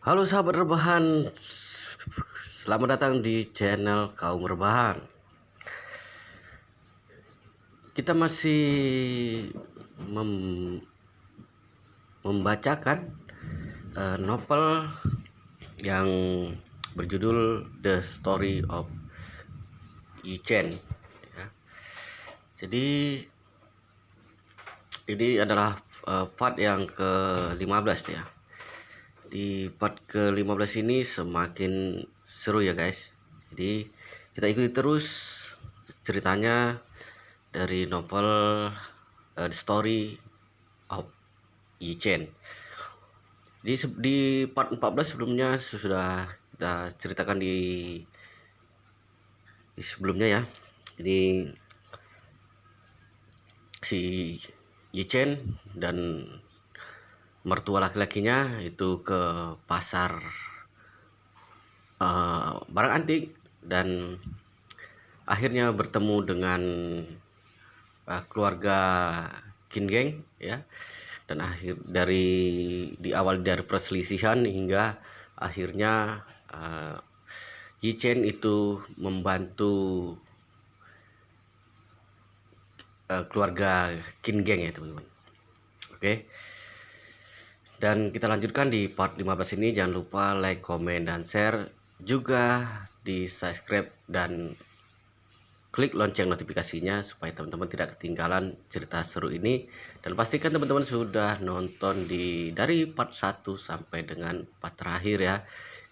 Halo sahabat rebahan, selamat datang di channel Kaum Rebahan. Kita masih membacakan novel yang berjudul The Story of Yi Chen. Ya. Jadi ini adalah part yang ke-15 ya. Di part ke-15 ini semakin seru ya guys. Jadi kita ikuti terus ceritanya dari novel The Story of Yi Chen. Di part 14 sebelumnya sudah kita ceritakan di sebelumnya ya. Jadi si Yi Chen dan mertua laki-lakinya itu ke pasar barang antik dan akhirnya bertemu dengan keluarga Qin Geng ya, dan di awal dari perselisihan hingga akhirnya Yi Chen itu membantu keluarga Qin Geng ya teman-teman. Oke. Dan kita lanjutkan di part 15 ini. Jangan lupa like, komen, dan share. Juga di subscribe dan klik lonceng notifikasinya supaya teman-teman tidak ketinggalan cerita seru ini. Dan pastikan teman-teman sudah nonton dari part 1 sampai dengan part terakhir ya,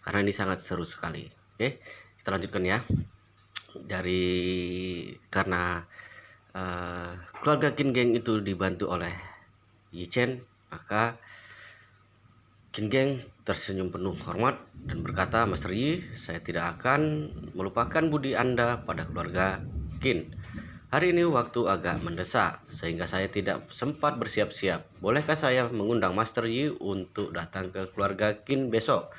karena ini sangat seru sekali. Oke, kita lanjutkan ya. Karena keluarga Qin Geng itu dibantu oleh Yi Chen, maka Qin Geng tersenyum penuh hormat dan berkata, "Master Yi, saya tidak akan melupakan budi Anda pada keluarga Qin. Hari ini waktu agak mendesak, sehingga saya tidak sempat bersiap-siap. Bolehkah saya mengundang Master Yi untuk datang ke keluarga Qin besok?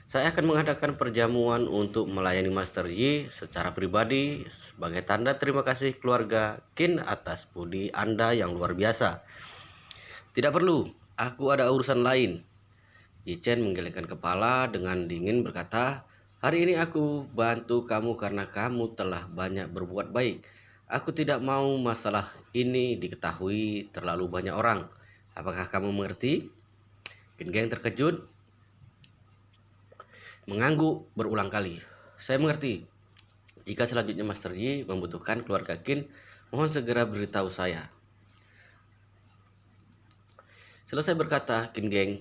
Saya akan mengadakan perjamuan untuk melayani Master Yi secara pribadi sebagai tanda terima kasih keluarga Qin atas budi Anda yang luar biasa." "Tidak perlu, aku ada urusan lain." Yi Chen menggelengkan kepala dengan dingin berkata, "Hari ini aku bantu kamu karena kamu telah banyak berbuat baik. Aku tidak mau masalah ini diketahui terlalu banyak orang. Apakah kamu mengerti?" Qin Geng terkejut, mengangguk berulang kali. "Saya mengerti. Jika selanjutnya Master Yi membutuhkan keluarga Qin, mohon segera beritahu saya." Selesai berkata, Qin Geng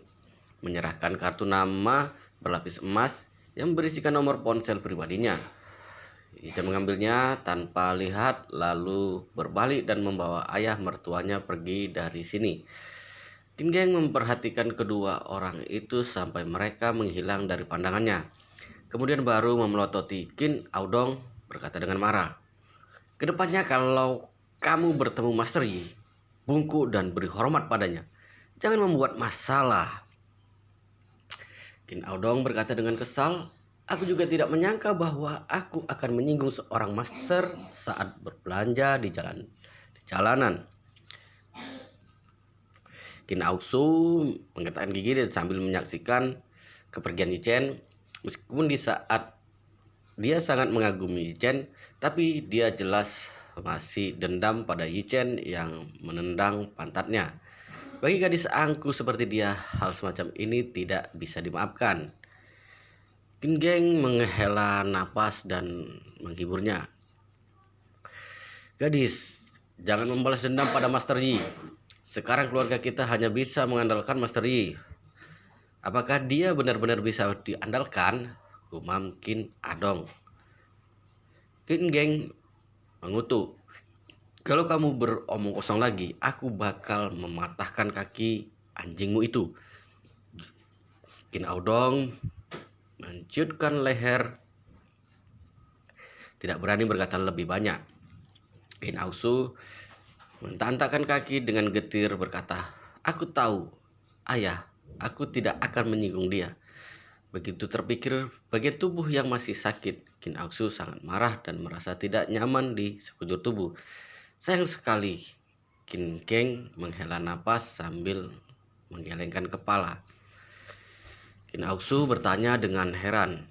menyerahkan kartu nama berlapis emas yang berisikan nomor ponsel pribadinya. Ia mengambilnya tanpa lihat lalu berbalik dan membawa ayah mertuanya pergi dari sini. Qin Geng memperhatikan kedua orang itu sampai mereka menghilang dari pandangannya. Kemudian baru memelototi Qin Aodong berkata dengan marah, "Kedepannya kalau kamu bertemu Master Yi, bungkuk dan beri hormat padanya. Jangan membuat masalah." Qin Aodong berkata dengan kesal, "Aku juga tidak menyangka bahwa aku akan menyinggung seorang master saat berbelanja di jalanan." Qin Aosu menggetakkan gigi sambil menyaksikan kepergian Yi Chen. Meskipun di saat dia sangat mengagumi Yi Chen, tapi dia jelas masih dendam pada Yi Chen yang menendang pantatnya. Bagi gadis angku seperti dia, hal semacam ini tidak bisa dimaafkan. Qin Geng menghela napas dan menghiburnya. "Gadis, jangan membalas dendam pada Master Yi. Sekarang keluarga kita hanya bisa mengandalkan Master Yi." "Apakah dia benar-benar bisa diandalkan?" gumam Qin Adong. Qin Geng mengutuk, "Kalau kamu beromong kosong lagi, aku bakal mematahkan kaki anjingmu itu." Qin Aodong menciutkan leher, tidak berani berkata lebih banyak. Qin Aosu mentantakkan kaki dengan getir berkata, "Aku tahu, ayah, aku tidak akan menyinggung dia." Begitu terpikir bagian tubuh yang masih sakit, Qin Aosu sangat marah dan merasa tidak nyaman di sekujur tubuh. "Sayang sekali." Qin Geng menghela napas sambil menggelengkan kepala. Qin Aoksu bertanya dengan heran.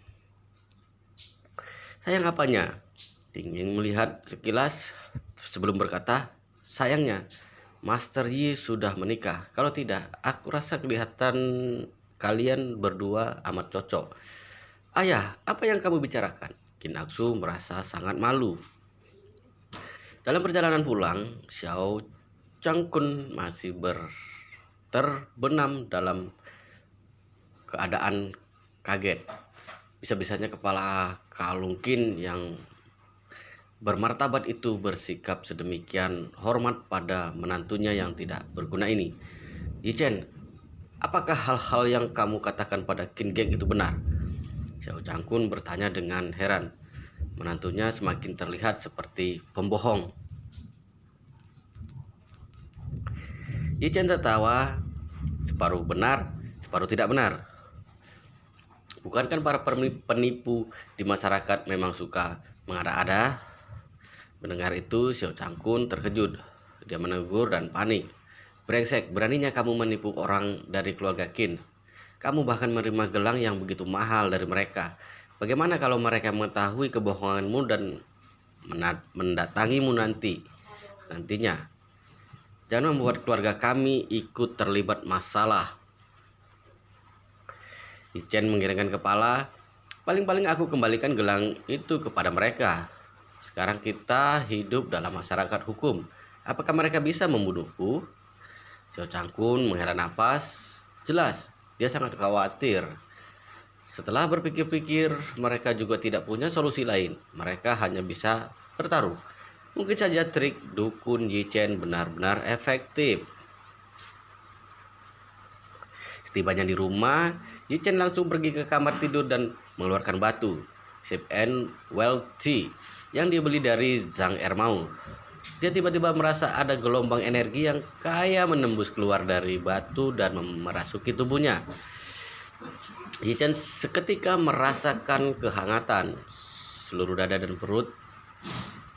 Sayang apanya? Tingting melihat sekilas sebelum berkata, sayangnya Master Yi sudah menikah. Kalau tidak, aku rasa kelihatan kalian berdua amat cocok. Ayah, apa yang kamu bicarakan? Qin Aoksu merasa sangat malu. Dalam perjalanan pulang, Xiao Changkun masih terbenam dalam keadaan kaget. Bisa-bisanya kepala Kalung Qin yang bermartabat itu bersikap sedemikian hormat pada menantunya yang tidak berguna ini. Yi Chen, apakah hal-hal yang kamu katakan pada Qin Geng itu benar? Xiao Changkun bertanya dengan heran. Menantunya semakin terlihat seperti pembohong. Yi Chen tertawa, separuh benar, separuh tidak benar. Bukankah para penipu di masyarakat memang suka mengada-ada? Mendengar itu, Xiao Changkun terkejut. Dia menegur dan panik. Brengsek, beraninya kamu menipu orang dari keluarga Qin. Kamu bahkan menerima gelang yang begitu mahal dari mereka. Bagaimana kalau mereka mengetahui kebohonganmu dan mendatangimu nantinya? Jangan membuat keluarga kami ikut terlibat masalah. Yi Chen menggelengkan kepala. Paling-paling aku kembalikan gelang itu kepada mereka. Sekarang kita hidup dalam masyarakat hukum. Apakah mereka bisa membunuhku? Xiao Changkun menghela nafas. Jelas, dia sangat khawatir. Setelah berpikir-pikir, mereka juga tidak punya solusi lain. Mereka hanya bisa bertaruh. Mungkin saja trik dukun Yi Chen benar-benar efektif. Setibanya di rumah, Yi Chen langsung pergi ke kamar tidur dan mengeluarkan batu, Sip and Well Tea, yang dia beli dari Zhang Ermau. Dia tiba-tiba merasa ada gelombang energi yang kaya menembus keluar dari batu dan merasuki tubuhnya. Yi Chen seketika merasakan kehangatan. Seluruh dada dan perut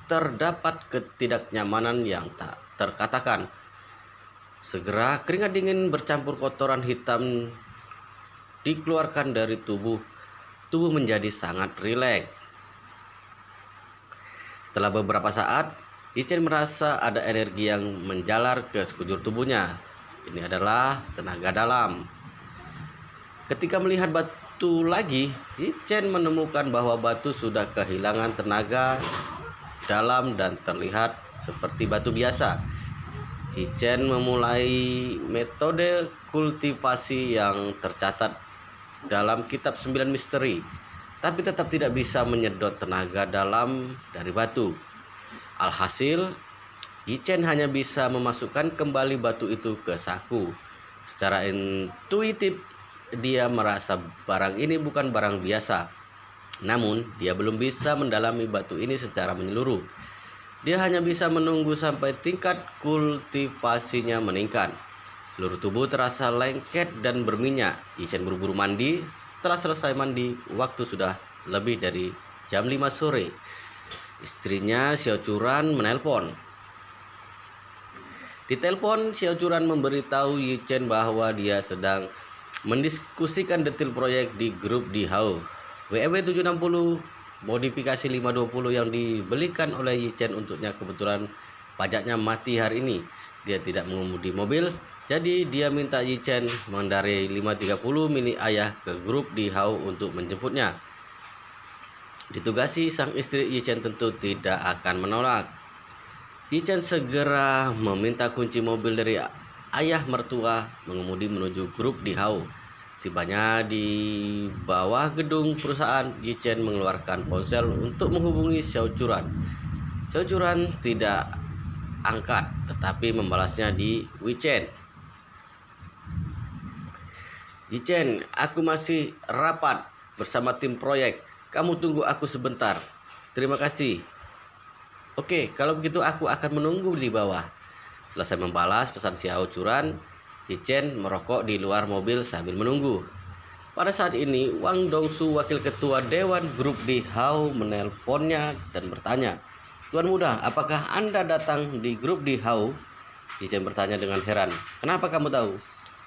terdapat ketidaknyamanan yang tak terkatakan. Segera keringat dingin bercampur kotoran hitam dikeluarkan dari tubuh. Tubuh menjadi sangat rileks. Setelah beberapa saat, Yi Chen merasa ada energi yang menjalar ke sekujur tubuhnya. Ini adalah tenaga dalam. Ketika melihat batu lagi, Yi Chen menemukan bahwa batu sudah kehilangan tenaga dalam dan terlihat seperti batu biasa. Yi Chen memulai metode kultivasi yang tercatat dalam kitab 9 misteri, tapi tetap tidak bisa menyedot tenaga dalam dari batu. Alhasil, Yi Chen hanya bisa memasukkan kembali batu itu ke saku. Secara intuitif, dia merasa barang ini bukan barang biasa. Namun, dia belum bisa mendalami batu ini secara menyeluruh. Dia hanya bisa menunggu sampai tingkat kultivasinya meningkat. Seluruh tubuh terasa lengket dan berminyak. Yi Chen buru-buru mandi. Setelah selesai mandi, waktu sudah lebih dari jam 5 sore. Istrinya Xiao Churan menelpon. Di telepon, Xiao Churan memberitahu Yi Chen bahwa dia sedang mendiskusikan detail proyek di grup di Hao. WEW 760 modifikasi 520 yang dibelikan oleh Yi Chen untuknya kebetulan pajaknya mati hari ini. Dia tidak mengemudi mobil, jadi dia minta Yi Chen mengendarai 530 milik ayah ke grup di Hao untuk menjemputnya. Ditugasi sang istri, Yi Chen tentu tidak akan menolak. Yi Chen segera meminta kunci mobil dari ayah mertua mengemudi menuju grup di Hao. Tibanya di bawah gedung perusahaan, Yi Chen mengeluarkan ponsel untuk menghubungi Xiao Churan. Xiao Churan tidak angkat, tetapi membalasnya di WeChat. Yi Chen, aku masih rapat bersama tim proyek. Kamu tunggu aku sebentar. Terima kasih. Oke, kalau begitu aku akan menunggu di bawah. Selesai membalas pesan Xiao Churan, Yi Chen merokok di luar mobil sambil menunggu. Pada saat ini, Wang Dongsu, wakil ketua Dewan Grup di Hao, menelponnya dan bertanya, "Tuan muda, apakah Anda datang di grup di Hao?" Yi Chen bertanya dengan heran, "Kenapa kamu tahu?"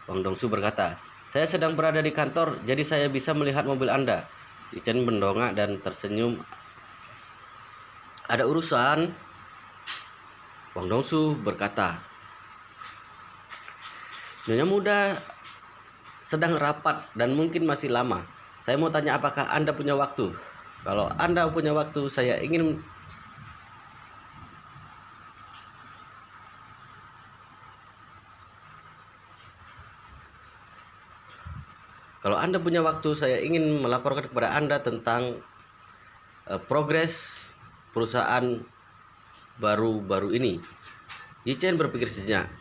Wang Dongsu berkata, Saya sedang berada di kantor, jadi saya bisa melihat mobil Anda. Yi Chen mendongak dan tersenyum. Ada urusan? Wang Dongsu berkata. Nyonya muda sedang rapat dan mungkin masih lama. Saya mau tanya apakah Anda punya waktu? Kalau Anda punya waktu, saya ingin melaporkan kepada Anda tentang progres perusahaan baru-baru ini. Yi Chen berpikir sejenak.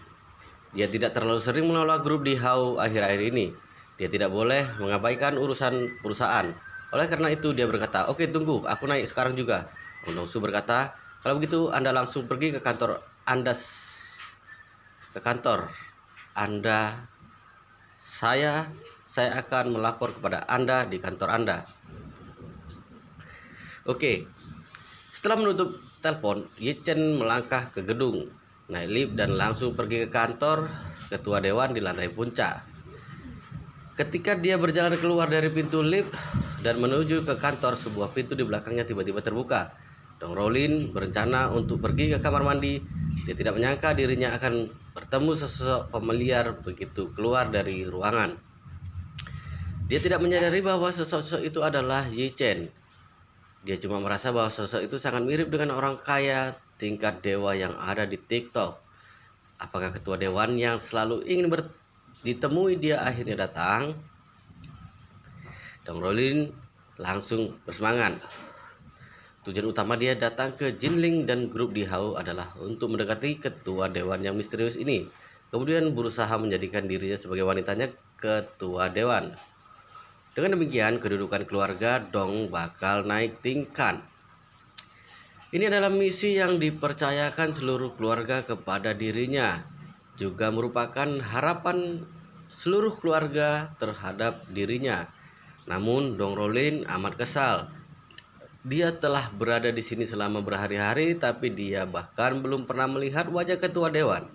Dia tidak terlalu sering menolak grup di Hao akhir-akhir ini. Dia tidak boleh mengabaikan urusan perusahaan. Oleh karena itu dia berkata, "Oke, tunggu, aku naik sekarang juga." Wang Dongsu berkata, "Kalau begitu Anda langsung pergi ke kantor Anda. Saya akan melapor kepada Anda di kantor Anda." Oke. Setelah menutup telepon, Yi Chen melangkah ke gedung, naik lift dan langsung pergi ke kantor ketua dewan di lantai puncak. Ketika dia berjalan keluar dari pintu lift dan menuju ke kantor, sebuah pintu di belakangnya tiba-tiba terbuka. Dong Rolin berencana untuk pergi ke kamar mandi. Dia tidak menyangka dirinya akan bertemu sosok familiar begitu keluar dari ruangan. Dia tidak menyadari bahwa sosok itu adalah Yi Chen. Dia cuma merasa bahwa sosok itu sangat mirip dengan orang kaya tingkat dewa yang ada di TikTok. Apakah ketua dewan yang selalu ingin ditemui dia akhirnya datang? Dong Rolin langsung bersemangat. Tujuan utama dia datang ke Jinling dan grup di Hao adalah untuk mendekati ketua dewan yang misterius ini. Kemudian berusaha menjadikan dirinya sebagai wanitanya ketua dewan. Dengan demikian, kedudukan keluarga Dong bakal naik tingkat. Ini adalah misi yang dipercayakan seluruh keluarga kepada dirinya, juga merupakan harapan seluruh keluarga terhadap dirinya. Namun, Dong Rolin amat kesal. Dia telah berada di sini selama berhari-hari, tapi dia bahkan belum pernah melihat wajah ketua dewan.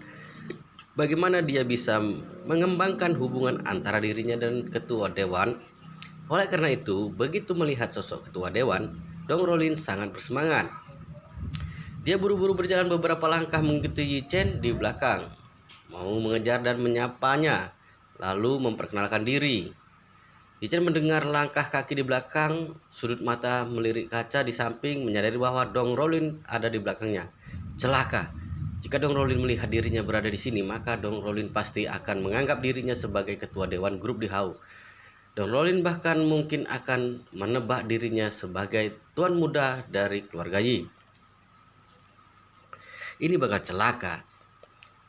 Bagaimana dia bisa mengembangkan hubungan antara dirinya dan ketua dewan? Oleh karena itu, begitu melihat sosok ketua dewan, Dong Rolin sangat bersemangat. Dia buru-buru berjalan beberapa langkah mengikuti Yi Chen di belakang, mau mengejar dan menyapanya, lalu memperkenalkan diri. Yi Chen mendengar langkah kaki di belakang, sudut mata melirik kaca di samping, menyadari bahwa Dong Rolin ada di belakangnya. Celaka! Jika Dong Rolin melihat dirinya berada di sini, maka Dong Rolin pasti akan menganggap dirinya sebagai ketua dewan grup di Hao. Dong Rolin bahkan mungkin akan menebak dirinya sebagai tuan muda dari keluarga Yi. Ini bakal celaka.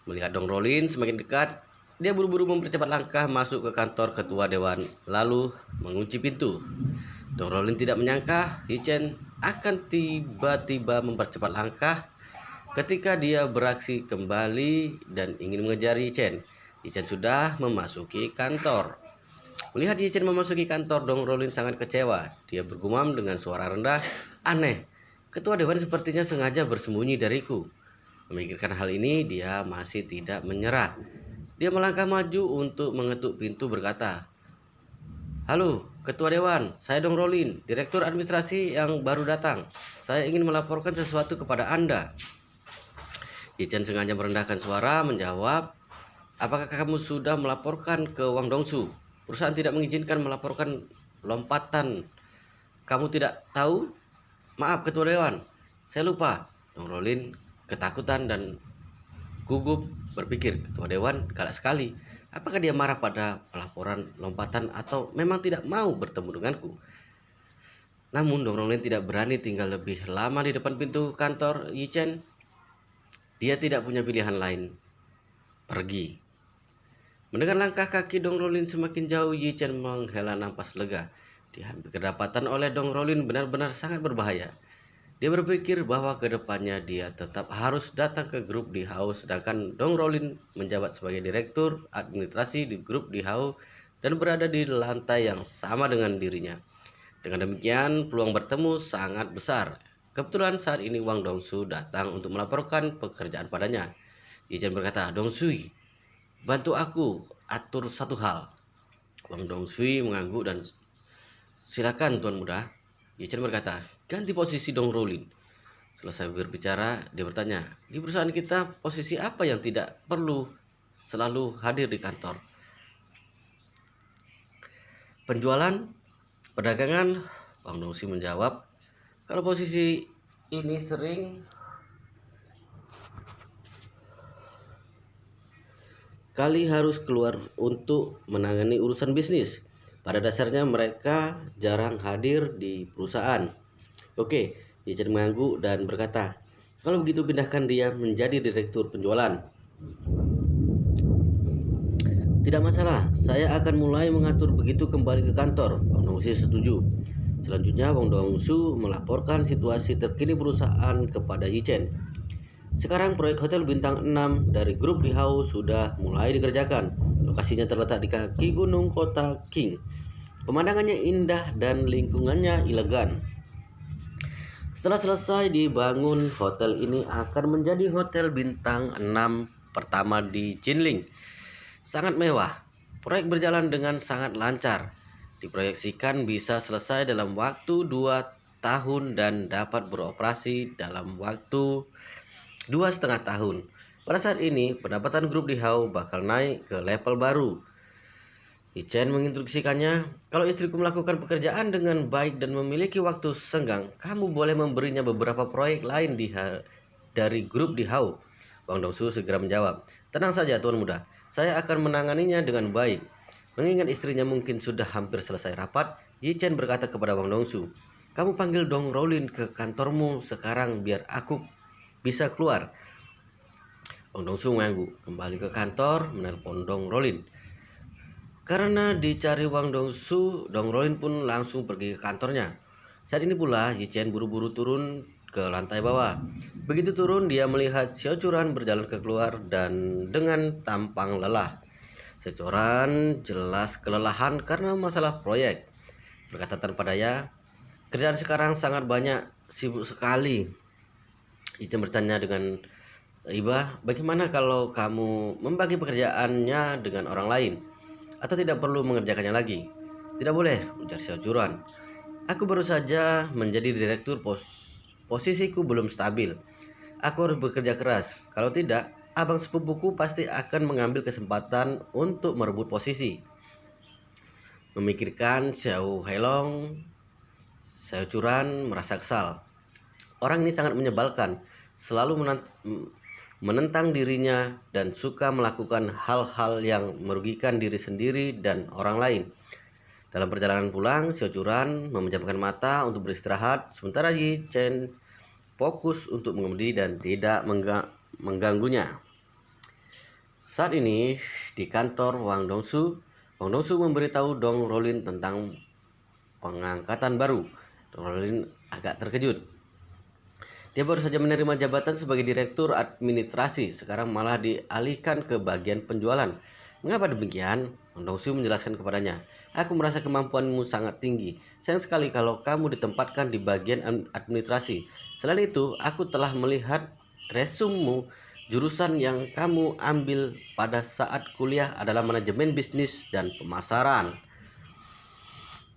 Melihat Dong Rolin semakin dekat, dia buru-buru mempercepat langkah masuk ke kantor ketua dewan, lalu mengunci pintu. Dong Rolin tidak menyangka Yi Chen akan tiba-tiba mempercepat langkah ketika dia beraksi kembali dan ingin mengejar Yi Chen. Yi Chen sudah memasuki kantor. Melihat Yi Chen memasuki kantor, Dong Rolin sangat kecewa. Dia bergumam dengan suara rendah, "Aneh, ketua dewan sepertinya sengaja bersembunyi dariku." Memikirkan hal ini, dia masih tidak menyerah. Dia melangkah maju untuk mengetuk pintu berkata, "Halo, ketua dewan, saya Dong Rolin, direktur administrasi yang baru datang. Saya ingin melaporkan sesuatu kepada Anda." Yi Chen sengaja merendahkan suara menjawab, "Apakah kamu sudah melaporkan ke Wang Dongsu? Perusahaan tidak mengizinkan melaporkan lompatan. Kamu tidak tahu?" "Maaf ketua dewan, saya lupa." Dong Rolin ketakutan dan gugup berpikir, ketua dewan galak sekali. Apakah dia marah pada pelaporan lompatan atau memang tidak mau bertemu denganku? Namun Dong Rolin tidak berani tinggal lebih lama di depan pintu kantor Yi Chen. Dia tidak punya pilihan lain. Pergi. Mendengar langkah kaki Dong Rolin semakin jauh, Yi Chen menghela napas lega. Dia hampir kedapatan oleh Dong Rolin benar-benar sangat berbahaya. Dia berpikir bahwa kedepannya dia tetap harus datang ke grup di Hao, sedangkan Dong Rolin menjabat sebagai direktur administrasi di grup di Hao dan berada di lantai yang sama dengan dirinya. Dengan demikian, peluang bertemu sangat besar. Kebetulan saat ini Wang Dongsu datang untuk melaporkan pekerjaan padanya. Yi Chen berkata, "Dongsui, bantu aku atur satu hal." Wang Dongshui mengangguk dan silakan tuan muda. Ye Chen berkata, ganti posisi Dong Rolin. Selesai berbicara, dia bertanya, di perusahaan kita posisi apa yang tidak perlu selalu hadir di kantor? Penjualan, perdagangan, Wang Dongxi menjawab, kalau posisi ini sering kali harus keluar untuk menangani urusan bisnis. Pada dasarnya mereka jarang hadir di perusahaan. Oke, Richard mengangguk dan berkata, kalau begitu pindahkan dia menjadi direktur penjualan. Tidak masalah, saya akan mulai mengatur begitu kembali ke kantor. Wang Dongxi setuju. Selanjutnya, Wang Dongsu melaporkan situasi terkini perusahaan kepada Yi Chen. Sekarang proyek hotel bintang 6 dari grup Di Hao sudah mulai dikerjakan. Lokasinya terletak di kaki gunung kota King. Pemandangannya indah dan lingkungannya elegan. Setelah selesai dibangun, hotel ini akan menjadi hotel bintang 6 pertama di Jinling. Sangat mewah. Proyek berjalan dengan sangat lancar. Diproyeksikan bisa selesai dalam waktu 2 tahun dan dapat beroperasi dalam waktu 2,5 tahun. Pada saat ini, pendapatan grup Di Hao bakal naik ke level baru. Yi Chen menginstruksikannya, kalau istriku melakukan pekerjaan dengan baik dan memiliki waktu senggang, kamu boleh memberinya beberapa proyek lain dari grup Di Hao. Wang Dongsu segera menjawab, tenang saja tuan muda, saya akan menanganinya dengan baik. Mengingat istrinya mungkin sudah hampir selesai rapat, Yi Chen berkata kepada Wang Dongsu, kamu panggil Dong Rolin ke kantormu sekarang biar aku bisa keluar. Wang Dongsu mengangguk, kembali ke kantor menelpon Dong Rolin. Karena dicari Wang Dongsu, Dong Rolin pun langsung pergi ke kantornya. Saat ini pula Yi Chen buru-buru turun ke lantai bawah. Begitu turun, dia melihat Xiao Churan berjalan keluar dan dengan tampang lelah. Xiao Churan jelas kelelahan karena masalah proyek. Berkata tanpa daya, kerjaan sekarang sangat banyak, sibuk sekali. Yi Chen bertanya dengan iba, bagaimana kalau kamu membagi pekerjaannya dengan orang lain? Atau tidak perlu mengerjakannya lagi? Tidak boleh, ujar Xiao Churan. Aku baru saja menjadi direktur, posisiku belum stabil. Aku harus bekerja keras. Kalau tidak, abang sepupuku pasti akan mengambil kesempatan untuk merebut posisi. Memikirkan Xiao Hailong, Xiao Churan merasa kesal. Orang ini sangat menyebalkan, selalu menentang dirinya dan suka melakukan hal-hal yang merugikan diri sendiri dan orang lain. Dalam perjalanan pulang, Xiao Churan memejamkan mata untuk beristirahat, sementara Yi Chen fokus untuk mengemudi dan tidak mengganggunya. Saat ini di kantor Wang Dongsu memberitahu Dong Rolin tentang pengangkatan baru. Dong Rolin agak terkejut. Dia baru saja menerima jabatan sebagai direktur administrasi, sekarang malah dialihkan ke bagian penjualan. Mengapa demikian? Wang Dongsu menjelaskan kepadanya, aku merasa kemampuanmu sangat tinggi. Sayang sekali kalau kamu ditempatkan di bagian administrasi. Selain itu, aku telah melihat resummu. Jurusan yang kamu ambil pada saat kuliah adalah manajemen bisnis dan pemasaran.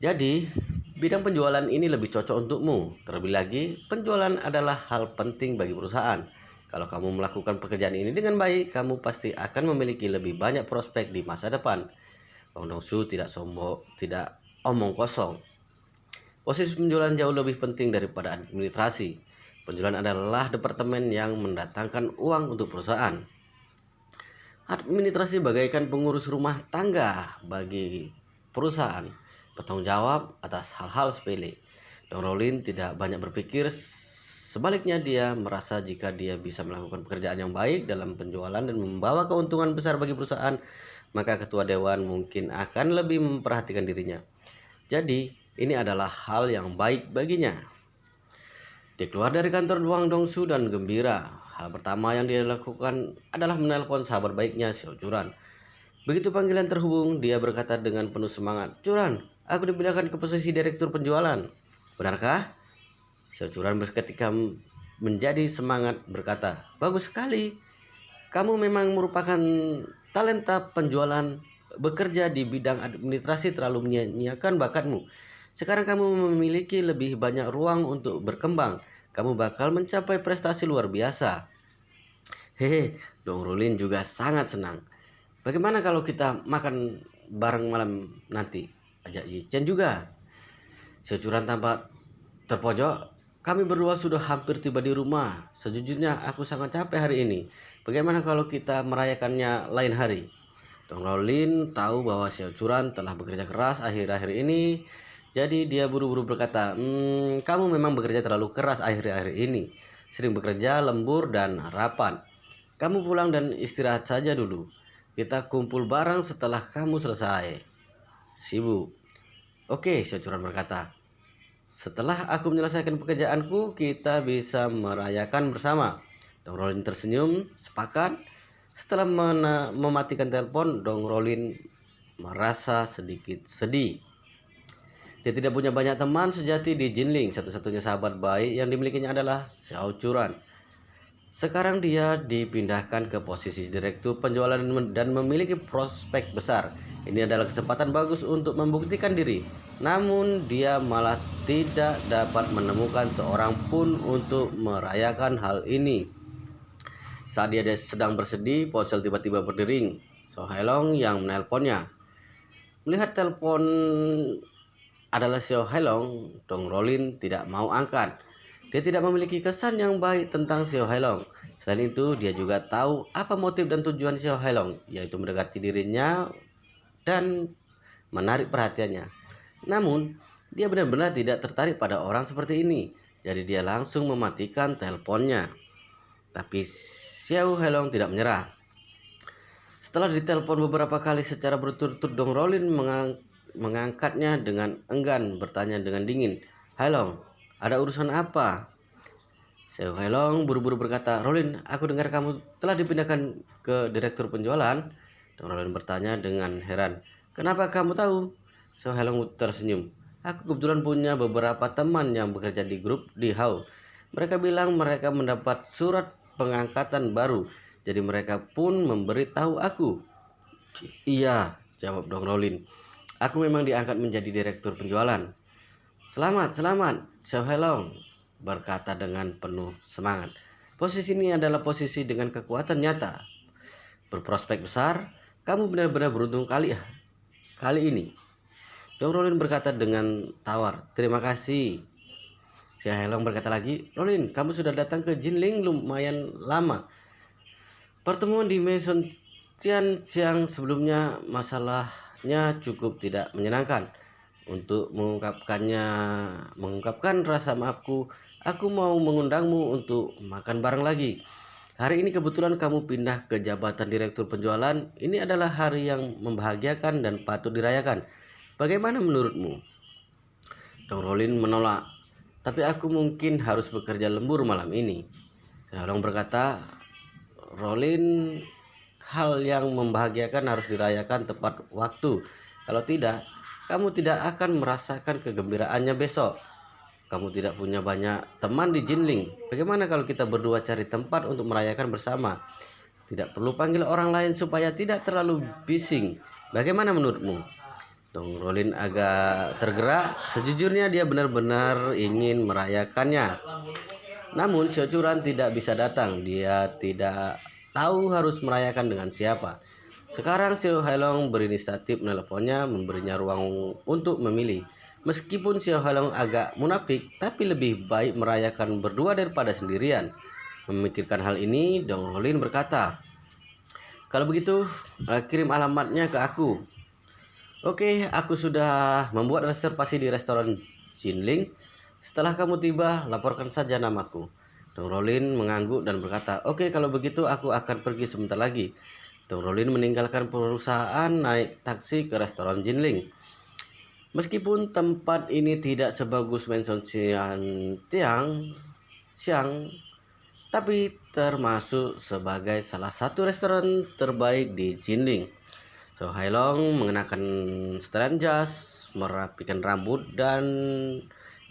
Jadi, bidang penjualan ini lebih cocok untukmu. Terlebih lagi, penjualan adalah hal penting bagi perusahaan. Kalau kamu melakukan pekerjaan ini dengan baik, kamu pasti akan memiliki lebih banyak prospek di masa depan. Wang Dongsu tidak omong kosong. Posisi penjualan jauh lebih penting daripada administrasi. Penjualan adalah departemen yang mendatangkan uang untuk perusahaan. Administrasi bagaikan pengurus rumah tangga bagi perusahaan, bertanggung jawab atas hal-hal sepele. Dong Rolin tidak banyak berpikir, sebaliknya dia merasa jika dia bisa melakukan pekerjaan yang baik dalam penjualan dan membawa keuntungan besar bagi perusahaan, maka ketua dewan mungkin akan lebih memperhatikan dirinya. Jadi, ini adalah hal yang baik baginya. Dia keluar dari kantor Wang Dongsu dan gembira. Hal pertama yang dia lakukan adalah menelpon sahabat baiknya Xiao Churan. Begitu panggilan terhubung, dia berkata dengan penuh semangat, Churan, aku dipindahkan ke posisi direktur penjualan. Benarkah? Xiao Churan seketika menjadi semangat berkata, bagus sekali. Kamu memang merupakan talenta penjualan bekerja di bidang administrasi terlalu menyia-nyiakan bakatmu. Sekarang kamu memiliki lebih banyak ruang untuk berkembang. Kamu bakal mencapai prestasi luar biasa. Hehe, Dong Rulin juga sangat senang. Bagaimana kalau kita makan bareng malam nanti? Ajak Yi Chen juga. Securan tampak terpojok. Kami berdua sudah hampir tiba di rumah. Sejujurnya aku sangat capek hari ini. Bagaimana kalau kita merayakannya lain hari? Dong Rolin tahu bahwa Xiao Churan telah bekerja keras akhir-akhir ini. Jadi dia buru-buru berkata, kamu memang bekerja terlalu keras akhir-akhir ini. Sering bekerja lembur dan harapan. Kamu pulang dan istirahat saja dulu. Kita kumpul bareng setelah kamu selesai. Sibuk. Oke, Xiao Churan berkata. Setelah aku menyelesaikan pekerjaanku, kita bisa merayakan bersama. Dong Rolin tersenyum, sepakat. Setelah mematikan telepon, Dong Rolin merasa sedikit sedih. Dia tidak punya banyak teman sejati di Jinling. Satu-satunya sahabat baik yang dimilikinya adalah Xiao Churan. Sekarang dia dipindahkan ke posisi direktur penjualan dan memiliki prospek besar. Ini adalah kesempatan bagus untuk membuktikan diri. Namun dia malah tidak dapat menemukan seorang pun untuk merayakan hal ini. Saat dia sedang bersedih, ponsel tiba-tiba berdering. So Hailong yang menelponnya. Melihat telepon adalah Xiao Hailong, Dong Rolin tidak mau angkat. Dia tidak memiliki kesan yang baik tentang Xiao Hailong. Selain itu, dia juga tahu apa motif dan tujuan Xiao Hailong, yaitu mendekati dirinya dan menarik perhatiannya. Namun, dia benar-benar tidak tertarik pada orang seperti ini. Jadi dia langsung mematikan teleponnya. Tapi Xiao Hailong tidak menyerah. Setelah ditelepon beberapa kali secara berturut-turut, Dong Rolin mengangkatnya dengan enggan, bertanya dengan dingin, "Hailong, ada urusan apa?" Xiao Hailong buru-buru berkata, "Rolin, aku dengar kamu telah dipindahkan ke direktur penjualan." Dong Rolin bertanya dengan heran, "Kenapa kamu tahu?" Xiao Hailong tersenyum. "Aku kebetulan punya beberapa teman yang bekerja di grup di Hao. Mereka bilang mereka mendapat surat pengangkatan baru, jadi mereka pun memberitahu aku." "Iya," jawab Dong Rolin. "Aku memang diangkat menjadi direktur penjualan." Selamat, Xiao Hailong berkata dengan penuh semangat. Posisi ini adalah posisi dengan kekuatan nyata. Berprospek besar, kamu benar-benar beruntung kali ini. Dong Rolin berkata dengan tawar, "Terima kasih." Xiao Hailong berkata lagi, "Rolin, kamu sudah datang ke Jinling lumayan lama. Pertemuan di Maison Tian siang sebelumnya masalahnya cukup tidak menyenangkan. Untuk mengungkapkan rasa maafku, aku mau mengundangmu untuk makan bareng lagi. Hari ini kebetulan kamu pindah ke jabatan direktur penjualan. Ini adalah hari yang membahagiakan dan patut dirayakan. Bagaimana menurutmu?" Dong Rolin menolak. "Tapi aku mungkin harus bekerja lembur malam ini." Xiaolong berkata, "Rolin, hal yang membahagiakan harus dirayakan tepat waktu. Kalau tidak, kamu tidak akan merasakan kegembiraannya besok. Kamu tidak punya banyak teman di Jinling. Bagaimana kalau kita berdua cari tempat untuk merayakan bersama? Tidak perlu panggil orang lain supaya tidak terlalu bising. Bagaimana menurutmu?" Dong Rolin agak tergerak. Sejujurnya dia benar-benar ingin merayakannya. Namun Xiao Churan tidak bisa datang. Dia tidak tahu harus merayakan dengan siapa. Sekarang Xiao Hailong berinisiatif menelponnya, memberinya ruang untuk memilih. Meskipun Xiao Hailong agak munafik, tapi lebih baik merayakan berdua daripada sendirian. Memikirkan hal ini, Dong Rolin berkata, "Kalau begitu, kirim alamatnya ke aku." "Oke, aku sudah membuat reservasi di restoran Jinling. Setelah kamu tiba, laporkan saja namaku." Dong Rolin mengangguk dan berkata, "Oke, kalau begitu aku akan pergi sebentar lagi." Dong Rolin meninggalkan perusahaan, naik taksi ke restoran Jinling. Meskipun tempat ini tidak sebagus Mansion Siang, tapi termasuk sebagai salah satu restoran terbaik di Jinling. So Hailong mengenakan setelan jas, merapikan rambut dan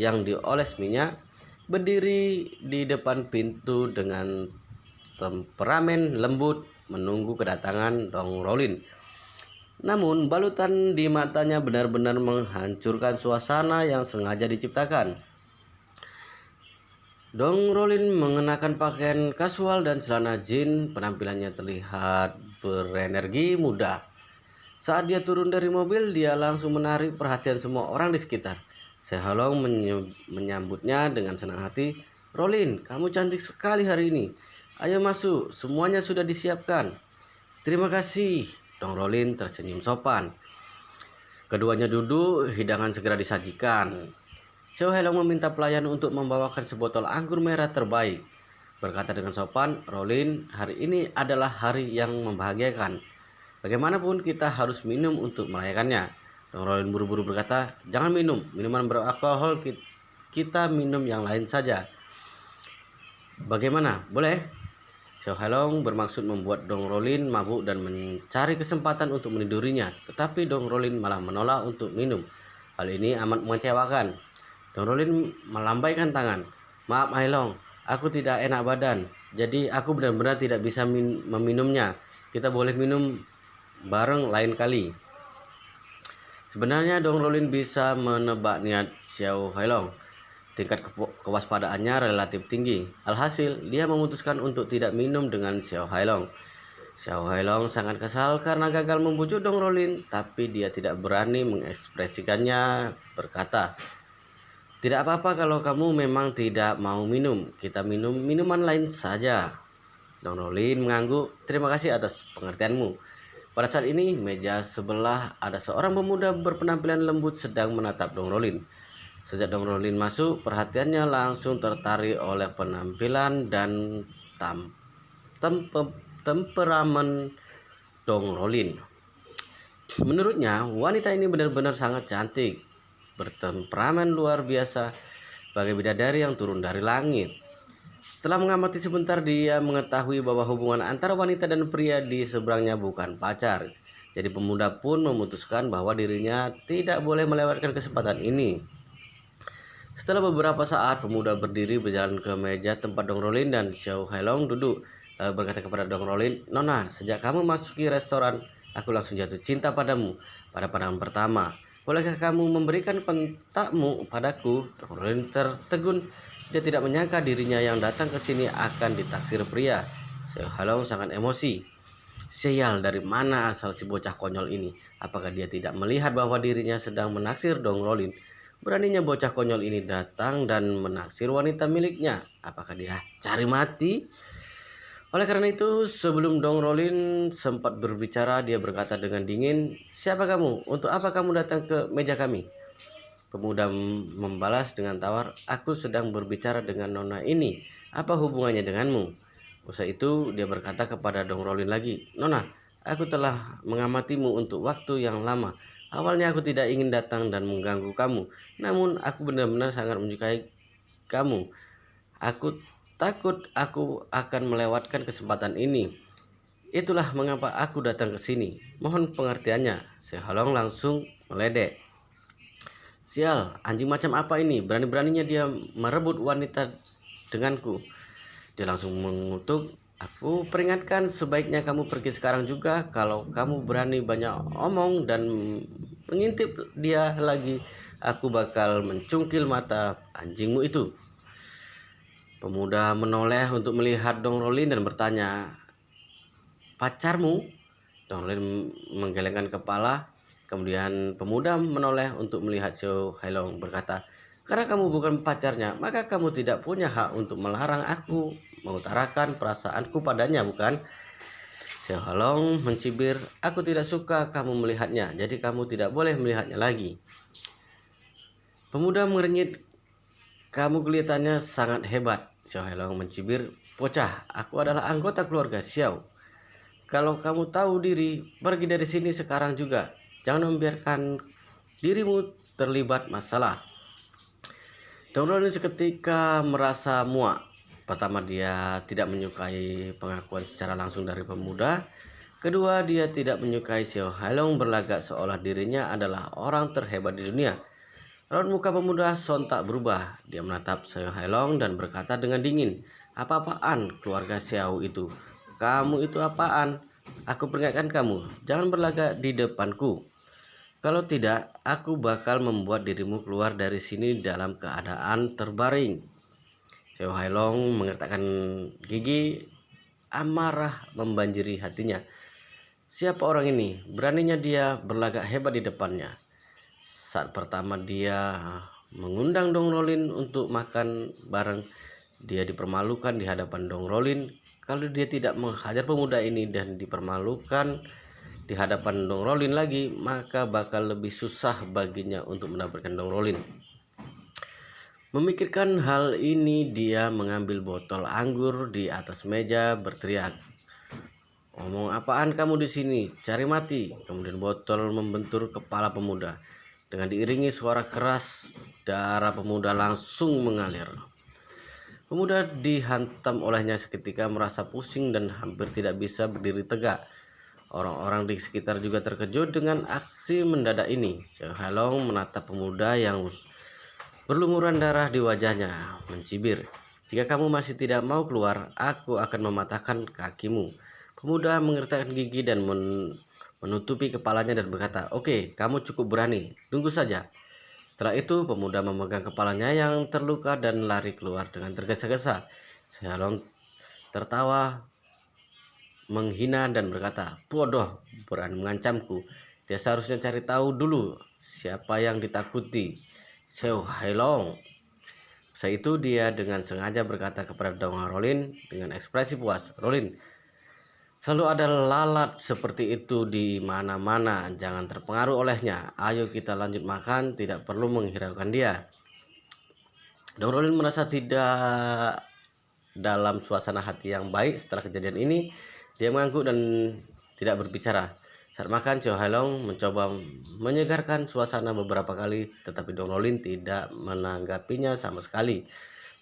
yang dioles minyak, berdiri di depan pintu dengan temperamen lembut menunggu kedatangan Dong Rolin. Namun balutan di matanya benar-benar menghancurkan suasana yang sengaja diciptakan. Dong Rolin mengenakan pakaian kasual dan celana jeans. Penampilannya terlihat berenergi muda. Saat dia turun dari mobil, dia langsung menarik perhatian semua orang di sekitar. Sehalong menyambutnya dengan senang hati. "Rolin, kamu cantik sekali hari ini. Ayo masuk, semuanya sudah disiapkan." "Terima kasih." Dong Rolin tersenyum sopan. Keduanya duduk, hidangan segera disajikan. Xiao Hailong meminta pelayan untuk membawakan sebotol anggur merah terbaik. Berkata dengan sopan, "Rolin, hari ini adalah hari yang membahagiakan. Bagaimanapun kita harus minum untuk merayakannya." Dong Rolin buru-buru berkata, "Jangan minum minuman beralkohol, kita minum yang lain saja." "Bagaimana? Boleh?" Xiao Hailong bermaksud membuat Dong Rolin mabuk dan mencari kesempatan untuk menidurinya. Tetapi Dong Rolin malah menolak untuk minum. Hal ini amat mengecewakan. Dong Rolin melambaikan tangan. "Maaf Hailong, aku tidak enak badan. Jadi aku benar-benar tidak bisa meminumnya. Kita boleh minum bareng lain kali." Sebenarnya Dong Rolin bisa menebak niat Xiao Hailong. Tingkat kewaspadaannya relatif tinggi. Alhasil, dia memutuskan untuk tidak minum dengan Xiao Hailong. Xiao Hailong sangat kesal karena gagal membujuk Dong Rolin, tapi dia tidak berani mengekspresikannya, berkata, "Tidak apa-apa kalau kamu memang tidak mau minum. Kita minum minuman lain saja." Dong Rolin mengangguk. "Terima kasih atas pengertianmu." Pada saat ini, meja sebelah ada seorang pemuda berpenampilan lembut sedang menatap Dong Rolin. Sejak Dong Rolin masuk, perhatiannya langsung tertarik oleh penampilan dan temperamen Dong Rolin. Menurutnya, wanita ini benar-benar sangat cantik, bertemperamen luar biasa, bagai bidadari yang turun dari langit. Setelah mengamati sebentar, dia mengetahui bahwa hubungan antara wanita dan pria di seberangnya bukan pacar. Jadi pemuda pun memutuskan bahwa dirinya tidak boleh melewatkan kesempatan ini. Setelah beberapa saat, pemuda berdiri berjalan ke meja tempat Dong Rolin dan Xiao Hailong duduk, lalu berkata kepada Dong Rolin, "Nona, sejak kamu masuki restoran, aku langsung jatuh cinta padamu pada pandangan pertama. Bolehkah kamu memberikan kontakmu padaku?" Dong Rolin tertegun. Dia tidak menyangka dirinya yang datang ke sini akan ditaksir pria. Xiao Hailong sangat emosi. Sial, dari mana asal si bocah konyol ini? Apakah dia tidak melihat bahwa dirinya sedang menaksir Dong Rolin? Beraninya bocah konyol ini datang dan menaksir wanita miliknya. Apakah dia cari mati? Oleh karena itu, sebelum Dong Rolin sempat berbicara, dia berkata dengan dingin, "Siapa kamu? Untuk apa kamu datang ke meja kami?" Pemuda membalas dengan tawar, "Aku sedang berbicara dengan nona ini. Apa hubungannya denganmu?" Usai itu, dia berkata kepada Dong Rolin lagi, "Nona, aku telah mengamatimu untuk waktu yang lama. Awalnya aku tidak ingin datang dan mengganggu kamu, namun aku benar-benar sangat menyukai kamu. Aku takut aku akan melewatkan kesempatan ini. Itulah mengapa aku datang ke sini. Mohon pengertiannya." Sehalong langsung meledek. "Sial, anjing macam apa ini? Berani-beraninya dia merebut wanita denganku." Dia langsung mengutuk, "Aku peringatkan, sebaiknya kamu pergi sekarang juga. Kalau kamu berani banyak omong dan mengintip dia lagi, aku bakal mencungkil mata anjingmu itu." Pemuda menoleh untuk melihat Dong Rolin dan bertanya, "Pacarmu?" Dong Rolin menggelengkan kepala. Kemudian pemuda menoleh untuk melihat Xiao Hailong, berkata, "Karena kamu bukan pacarnya, maka kamu tidak punya hak untuk melarang aku mengutarakan perasaanku padanya, bukan?" Xiao Hailong mencibir, "Aku tidak suka kamu melihatnya, jadi kamu tidak boleh melihatnya lagi." Pemuda mengernyit, "Kamu kelihatannya sangat hebat." Xiao Hailong mencibir, "Bocah, aku adalah anggota keluarga Xiao. Kalau kamu tahu diri, pergi dari sini sekarang juga. Jangan membiarkan dirimu terlibat masalah." Dong Rolin seketika merasa muak. Pertama, dia tidak menyukai pengakuan secara langsung dari pemuda. Kedua, dia tidak menyukai Xiao Hailong berlagak seolah dirinya adalah orang terhebat di dunia. Raut muka pemuda sontak berubah. Dia menatap Xiao Hailong dan berkata dengan dingin, "Apa-apaan keluarga Xiao itu? Kamu itu apaan? Aku peringatkan kamu, jangan berlagak di depanku. Kalau tidak, aku bakal membuat dirimu keluar dari sini dalam keadaan terbaring. Seo Hailong mengertakkan gigi, amarah membanjiri hatinya. Siapa orang ini? Beraninya dia berlagak hebat di depannya. Saat pertama dia mengundang Dong Rolin untuk makan bareng, dia dipermalukan di hadapan Dong Rolin. Kalau dia tidak menghajar pemuda ini dan dipermalukan di hadapan Dong Rolin lagi, maka bakal lebih susah baginya untuk mendapatkan Dong Rolin. Memikirkan hal ini, dia mengambil botol anggur di atas meja, berteriak, "Ngomong apaan kamu di sini? Cari mati!" Kemudian botol membentur kepala pemuda. Dengan diiringi suara keras, darah pemuda langsung mengalir. Pemuda dihantam olehnya seketika merasa pusing dan hampir tidak bisa berdiri tegak. Orang-orang di sekitar juga terkejut dengan aksi mendadak ini. Seo Hailong menatap pemuda yang berlumuran darah di wajahnya, mencibir, "Jika kamu masih tidak mau keluar, aku akan mematahkan kakimu." Pemuda mengertakkan gigi dan menutupi kepalanya dan berkata, "Oke, kamu cukup berani, tunggu saja." Setelah itu, pemuda memegang kepalanya yang terluka dan lari keluar dengan tergesa-gesa. Shalong tertawa menghina dan berkata, "Bodoh, berani mengancamku. Dia seharusnya cari tahu dulu siapa yang ditakuti." Seo Hailong. Setelah itu dia dengan sengaja berkata kepada Dong Rolin dengan ekspresi puas, "Rolin, selalu ada lalat seperti itu di mana-mana. Jangan terpengaruh olehnya. Ayo kita lanjut makan, tidak perlu menghiraukan dia." Dong Rolin merasa tidak dalam suasana hati yang baik setelah kejadian ini. Dia mengangguk dan tidak berbicara. Saat makan, Seo Hailong mencoba menyegarkan suasana beberapa kali, tetapi Dong Rolin tidak menanggapinya sama sekali.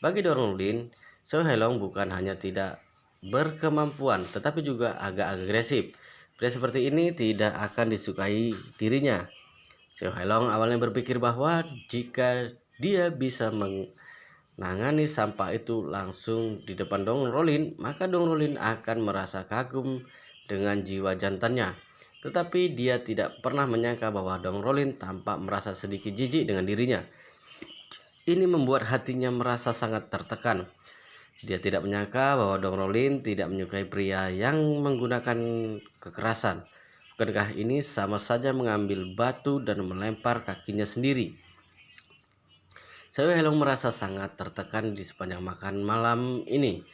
Bagi Dong Rolin, Seo Hailong bukan hanya tidak berkemampuan, tetapi juga agak agresif. Pria seperti ini tidak akan disukai dirinya. Seo Hailong awalnya berpikir bahwa jika dia bisa menangani sampah itu langsung di depan Dong Rolin, maka Dong Rolin akan merasa kagum dengan jiwa jantannya. Tetapi dia tidak pernah menyangka bahwa Dong Rolin tampak merasa sedikit jijik dengan dirinya. Ini membuat hatinya merasa sangat tertekan. Dia tidak menyangka bahwa Dong Rolin tidak menyukai pria yang menggunakan kekerasan. Bukankah ini sama saja mengambil batu dan melempar kakinya sendiri? Seo Hailong merasa sangat tertekan di sepanjang makan malam ini.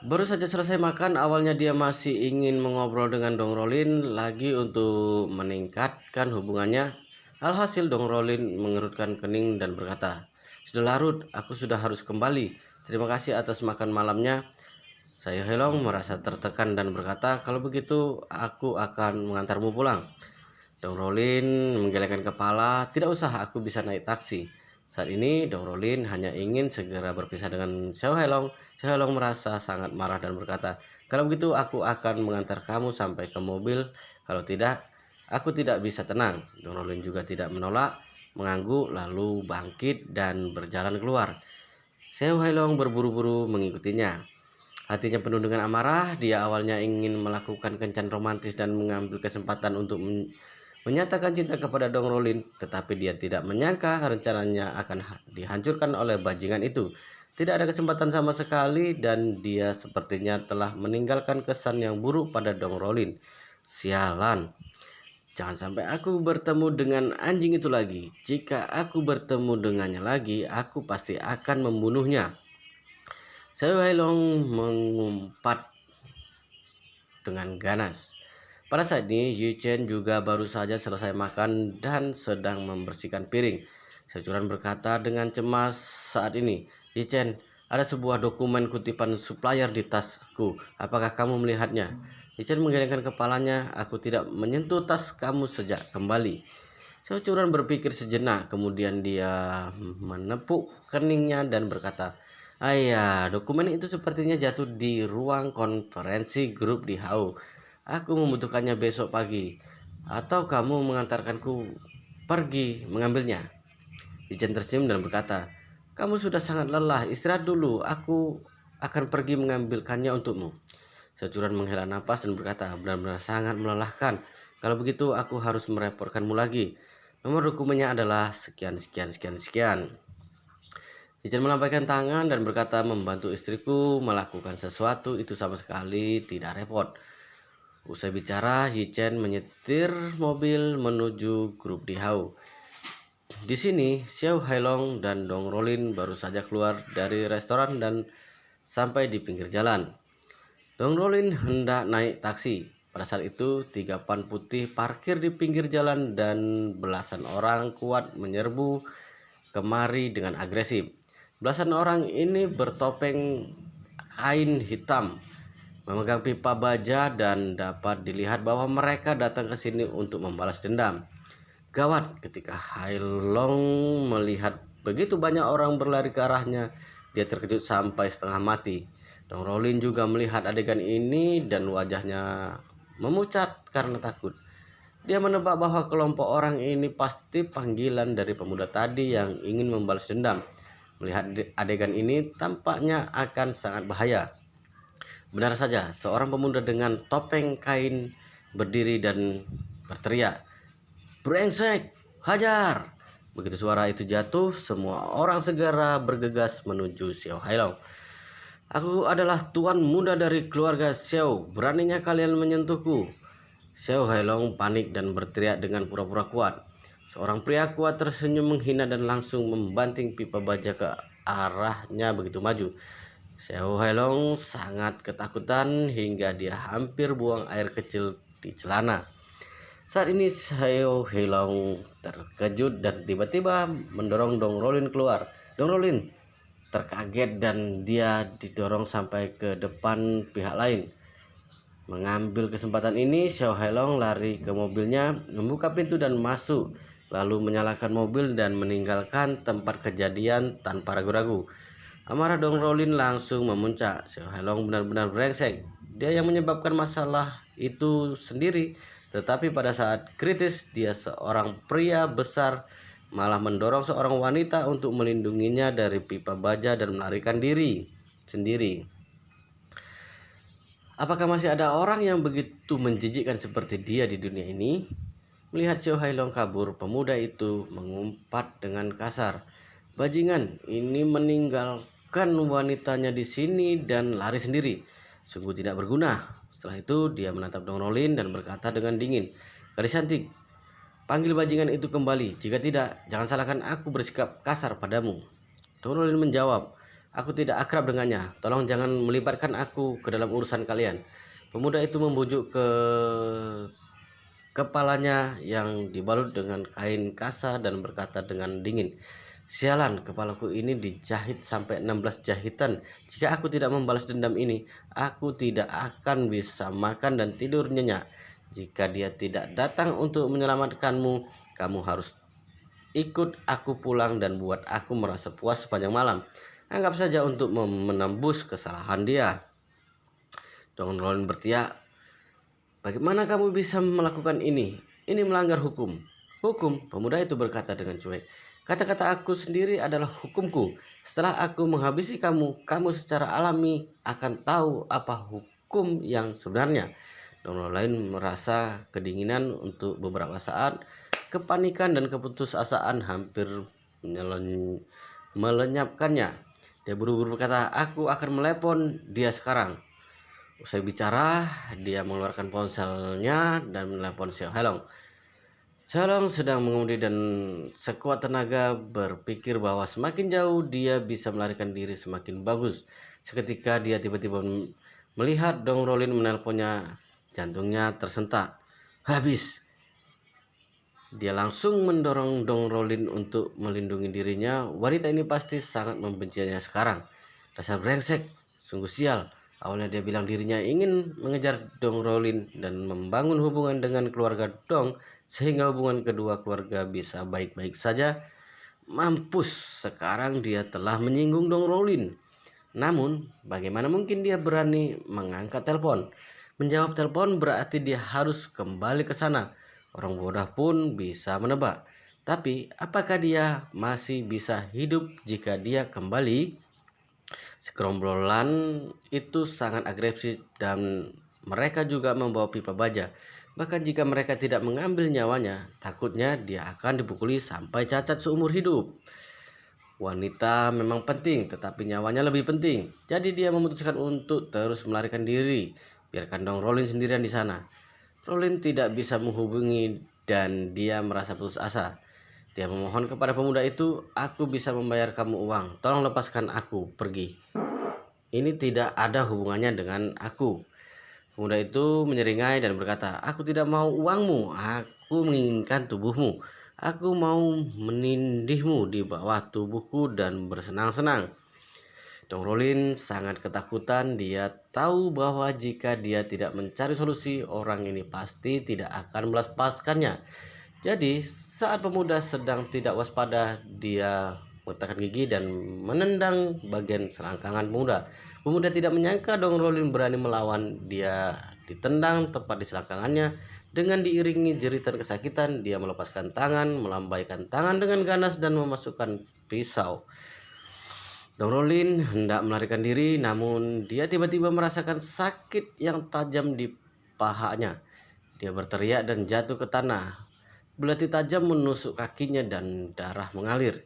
Baru saja selesai makan, awalnya dia masih ingin mengobrol dengan Dong Rolin lagi untuk meningkatkan hubungannya. Alhasil Dong Rolin mengerutkan kening dan berkata, "Sudah larut, aku sudah harus kembali. Terima kasih atas makan malamnya." Seo Hailong merasa tertekan dan berkata, "Kalau begitu aku akan mengantarmu pulang." Dong Rolin menggelengkan kepala, "Tidak usah, aku bisa naik taksi." Saat ini Dong Rolin hanya ingin segera berpisah dengan Seo Hailong. Seo Hailong merasa sangat marah dan berkata, "Kalau begitu aku akan mengantar kamu sampai ke mobil. Kalau tidak, aku tidak bisa tenang." Dong Rolin juga tidak menolak, mengangguk lalu bangkit dan berjalan keluar. Seo Hailong berburu-buru mengikutinya. Hatinya penuh dengan amarah. Dia awalnya ingin melakukan kencan romantis dan mengambil kesempatan untuk menyatakan cinta kepada Dong Rolin, tetapi dia tidak menyangka rencananya akan dihancurkan oleh bajingan itu. Tidak ada kesempatan sama sekali dan dia sepertinya telah meninggalkan kesan yang buruk pada Dong Rolin. Sialan. Jangan sampai aku bertemu dengan anjing itu lagi. Jika aku bertemu dengannya lagi, aku pasti akan membunuhnya. Seo Hailong mengumpat dengan ganas. Pada saat ini, Yi Chen juga baru saja selesai makan dan sedang membersihkan piring. Securan berkata dengan cemas saat ini, "Yi Chen, ada sebuah dokumen kutipan supplier di tasku. Apakah kamu melihatnya?" Yi Chen menggelengkan kepalanya. "Aku tidak menyentuh tas kamu sejak kembali." Securan berpikir sejenak, kemudian dia menepuk keningnya dan berkata, "Ayah, dokumen itu sepertinya jatuh di ruang konferensi grup di Hao. Aku membutuhkannya besok pagi. Atau kamu mengantarkanku pergi mengambilnya?" Ijen tersenyum dan berkata, "Kamu sudah sangat lelah, istirahat dulu. Aku akan pergi mengambilkannya untukmu." Securan menghela napas dan berkata, "Benar-benar sangat melelahkan. Kalau begitu aku harus merepotkanmu lagi. Nomor dokumennya adalah sekian sekian sekian sekian." Ichen melambaikan tangan dan berkata, "Membantu istriku melakukan sesuatu itu sama sekali tidak repot." Usai bicara, Yichen menyetir mobil menuju grup Dihau. Di sini, Xiao Hailong dan Dong Rolin baru saja keluar dari restoran dan sampai di pinggir jalan. Dong Rolin hendak naik taksi. Pada saat itu, 3 pan putih parkir di pinggir jalan dan belasan orang kuat menyerbu kemari dengan agresif. Belasan orang ini bertopeng kain hitam, memegang pipa baja, dan dapat dilihat bahwa mereka datang ke sini untuk membalas dendam. Gawat, ketika Hailong melihat begitu banyak orang berlari ke arahnya, dia terkejut sampai setengah mati. Dong Rolin juga melihat adegan ini dan wajahnya memucat karena takut. Dia menebak bahwa kelompok orang ini pasti panggilan dari pemuda tadi yang ingin membalas dendam. Melihat adegan ini tampaknya akan sangat bahaya. Benar saja, seorang pemuda dengan topeng kain berdiri dan berteriak, "Brengsek, hajar!" Begitu suara itu jatuh, semua orang segera bergegas menuju Xiao Hailong. "Aku adalah tuan muda dari keluarga Xiao. Beraninya kalian menyentuhku?" Xiao Hailong panik dan berteriak dengan pura-pura kuat. Seorang pria kuat tersenyum menghina dan langsung membanting pipa baja ke arahnya begitu maju. Xiao Hailong sangat ketakutan hingga dia hampir buang air kecil di celana. Saat ini Xiao Hailong terkejut dan tiba-tiba mendorong Dong Rolin keluar. Dong Rolin terkaget dan dia didorong sampai ke depan pihak lain. Mengambil kesempatan ini, Xiao Hailong lari ke mobilnya, membuka pintu dan masuk, lalu menyalakan mobil dan meninggalkan tempat kejadian tanpa ragu-ragu. Amarah Dong Rolin langsung memuncak. Xiao Hailong benar-benar brengsek. Dia yang menyebabkan masalah itu sendiri, tetapi pada saat kritis dia seorang pria besar malah mendorong seorang wanita untuk melindunginya dari pipa baja dan melarikan diri sendiri. Apakah masih ada orang yang begitu menjijikkan seperti dia di dunia ini? Melihat Xiao Hailong kabur, pemuda itu mengumpat dengan kasar, "Bajingan, ini meninggalkan wanitanya di sini dan lari sendiri. Sungguh tidak berguna." Setelah itu dia menatap Dong Rolin dan berkata dengan dingin, "Gadis cantik, panggil bajingan itu kembali. Jika tidak, jangan salahkan aku bersikap kasar padamu." Dong Rolin menjawab, "Aku tidak akrab dengannya. Tolong jangan melibatkan aku ke dalam urusan kalian." Pemuda itu membujuk ke kepalanya yang dibalut dengan kain kasa dan berkata dengan dingin, "Sialan, kepalaku ini dijahit sampai 16 jahitan. Jika aku tidak membalas dendam ini, aku tidak akan bisa makan dan tidur nyenyak. Jika dia tidak datang untuk menyelamatkanmu, kamu harus ikut aku pulang dan buat aku merasa puas sepanjang malam. Anggap saja untuk menembus kesalahan dia." Dong Rolin berteriak, "Bagaimana kamu bisa melakukan ini? Ini melanggar hukum." "Hukum?" Pemuda itu berkata dengan cuek. "Kata-kata aku sendiri adalah hukumku. Setelah aku menghabisi kamu, kamu secara alami akan tahu apa hukum yang sebenarnya." Dong Rolin merasa kedinginan untuk beberapa saat. Kepanikan dan keputusasaan hampir melenyapkannya. Dia buru-buru berkata, "Aku akan melepon dia sekarang." Usai bicara, dia mengeluarkan ponselnya dan menelepon Xiao Hailong. Xiao Hailong sedang mengemudi dan sekuat tenaga berpikir bahwa semakin jauh dia bisa melarikan diri semakin bagus. Seketika dia tiba-tiba melihat Dong Rolin menelponnya. Jantungnya tersentak. Habis. Dia langsung mendorong Dong Rolin untuk melindungi dirinya. Wanita ini pasti sangat membencinya sekarang. "Dasar brengsek, sungguh sial." Awalnya dia bilang dirinya ingin mengejar Dong Rolin dan membangun hubungan dengan keluarga Dong sehingga hubungan kedua keluarga bisa baik-baik saja. Mampus, sekarang dia telah menyinggung Dong Rolin. Namun, bagaimana mungkin dia berani mengangkat telepon? Menjawab telepon berarti dia harus kembali ke sana. Orang bodoh pun bisa menebak. Tapi, apakah dia masih bisa hidup jika dia kembali? Segerombolan itu sangat agresif dan mereka juga membawa pipa baja. Bahkan jika mereka tidak mengambil nyawanya, takutnya dia akan dipukuli sampai cacat seumur hidup. Wanita memang penting, tetapi nyawanya lebih penting. Jadi dia memutuskan untuk terus melarikan diri. Biarkan dong Rolin sendirian di sana. Rolin tidak bisa menghubungi dan dia merasa putus asa. Dia memohon kepada pemuda itu, "Aku bisa membayar kamu uang. Tolong lepaskan aku pergi. Ini tidak ada hubungannya dengan aku." Pemuda itu menyeringai dan berkata, "Aku tidak mau uangmu, aku menginginkan tubuhmu. Aku mau menindihmu di bawah tubuhku dan bersenang-senang." Dong Rolin sangat ketakutan. Dia tahu bahwa jika dia tidak mencari solusi, orang ini pasti tidak akan melepaskannya. Jadi, saat pemuda sedang tidak waspada, dia meletakkan gigi dan menendang bagian selangkangan pemuda. Pemuda tidak menyangka Dong Rolin berani melawan. Dia ditendang tepat di selangkangannya. Dengan diiringi jeritan kesakitan, dia melepaskan tangan, melambaikan tangan dengan ganas dan memasukkan pisau. Dong Rolin hendak melarikan diri, namun dia tiba-tiba merasakan sakit yang tajam di pahanya. Dia berteriak dan jatuh ke tanah. Belati tajam menusuk kakinya dan darah mengalir.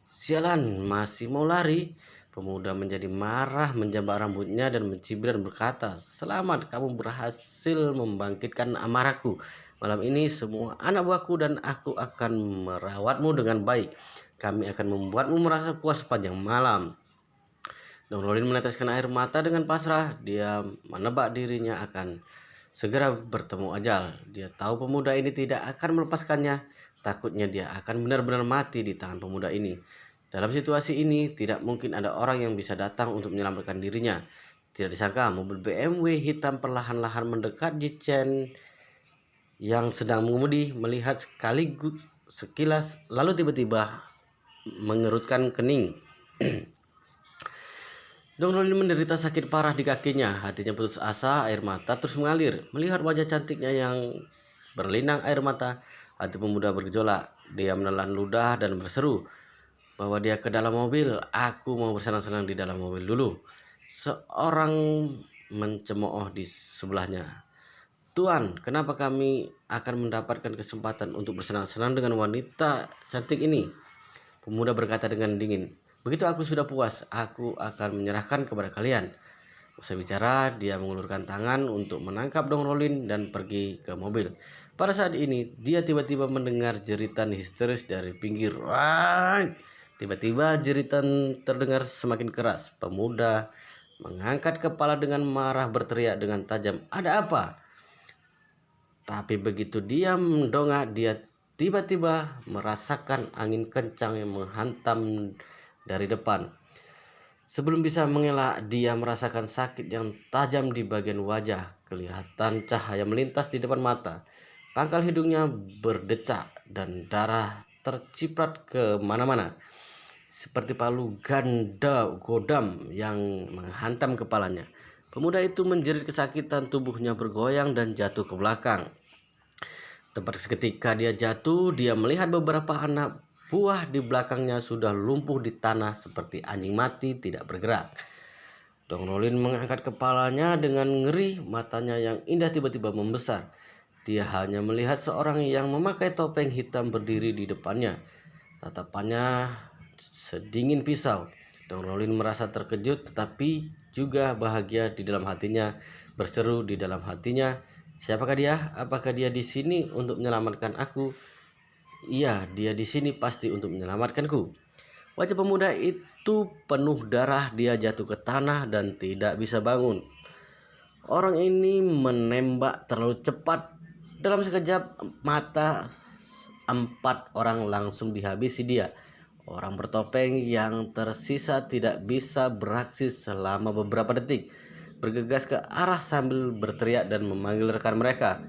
"Sialan, masih mau lari?" Pemuda menjadi marah, menjambak rambutnya dan mencibir dan berkata, "Selamat, kamu berhasil membangkitkan amarahku. Malam ini semua anak buahku dan aku akan merawatmu dengan baik. Kami akan membuatmu merasa puas sepanjang malam." Dong Rolin meneteskan air mata dengan pasrah. Dia menebak dirinya akan segera bertemu ajal. Dia tahu pemuda ini tidak akan melepaskannya. Takutnya dia akan benar-benar mati di tangan pemuda ini. Dalam situasi ini, tidak mungkin ada orang yang bisa datang untuk menyelamatkan dirinya. Tidak disangka, mobil BMW hitam perlahan-lahan mendekat Jichen yang sedang mengemudi, melihat sekaligus sekilas, lalu tiba-tiba mengerutkan kening. Dong Rolin menderita sakit parah di kakinya. Hatinya putus asa, air mata terus mengalir. Melihat wajah cantiknya yang berlinang air mata, hati pemuda bergejolak. Dia menelan ludah dan berseru bahwa dia ke dalam mobil. "Aku mau bersenang-senang di dalam mobil dulu." Seorang mencemooh di sebelahnya, "Tuan, kenapa kami akan mendapatkan kesempatan untuk bersenang-senang dengan wanita cantik ini?" Pemuda berkata dengan dingin, "Begitu aku sudah puas, aku akan menyerahkan kepada kalian." Usai bicara, dia mengulurkan tangan untuk menangkap Dong Rolin dan pergi ke mobil. Pada saat ini, dia tiba-tiba mendengar jeritan histeris dari pinggir. Wah! Tiba-tiba jeritan terdengar semakin keras. Pemuda mengangkat kepala dengan marah, berteriak dengan tajam, "Ada apa?" Tapi begitu dia mendongak, dia tiba-tiba merasakan angin kencang yang menghantam dari depan. Sebelum bisa mengelak, dia merasakan sakit yang tajam di bagian wajah. Kelihatan cahaya melintas di depan mata. Pangkal hidungnya berdecak dan darah terciprat ke mana-mana, seperti palu ganda godam yang menghantam kepalanya. Pemuda itu menjerit kesakitan, tubuhnya bergoyang dan jatuh ke belakang. Tepat seketika dia jatuh, dia melihat beberapa anak buah di belakangnya sudah lumpuh di tanah seperti anjing mati tidak bergerak. Dong Rolin mengangkat kepalanya dengan ngeri, matanya yang indah tiba-tiba membesar. Dia hanya melihat seorang yang memakai topeng hitam berdiri di depannya. Tatapannya sedingin pisau. Dong Rolin merasa terkejut tetapi juga bahagia di dalam hatinya. Berseru di dalam hatinya, "Siapakah dia? Apakah dia di sini untuk menyelamatkan aku?" "Iya, dia di sini pasti untuk menyelamatkanku." Wajah pemuda itu penuh darah, dia jatuh ke tanah dan tidak bisa bangun. Orang ini menembak terlalu cepat. Dalam sekejap mata, 4 orang langsung dihabisi dia. Orang bertopeng yang tersisa tidak bisa beraksi selama beberapa detik. Bergegas ke arah sambil berteriak dan memanggil rekan mereka.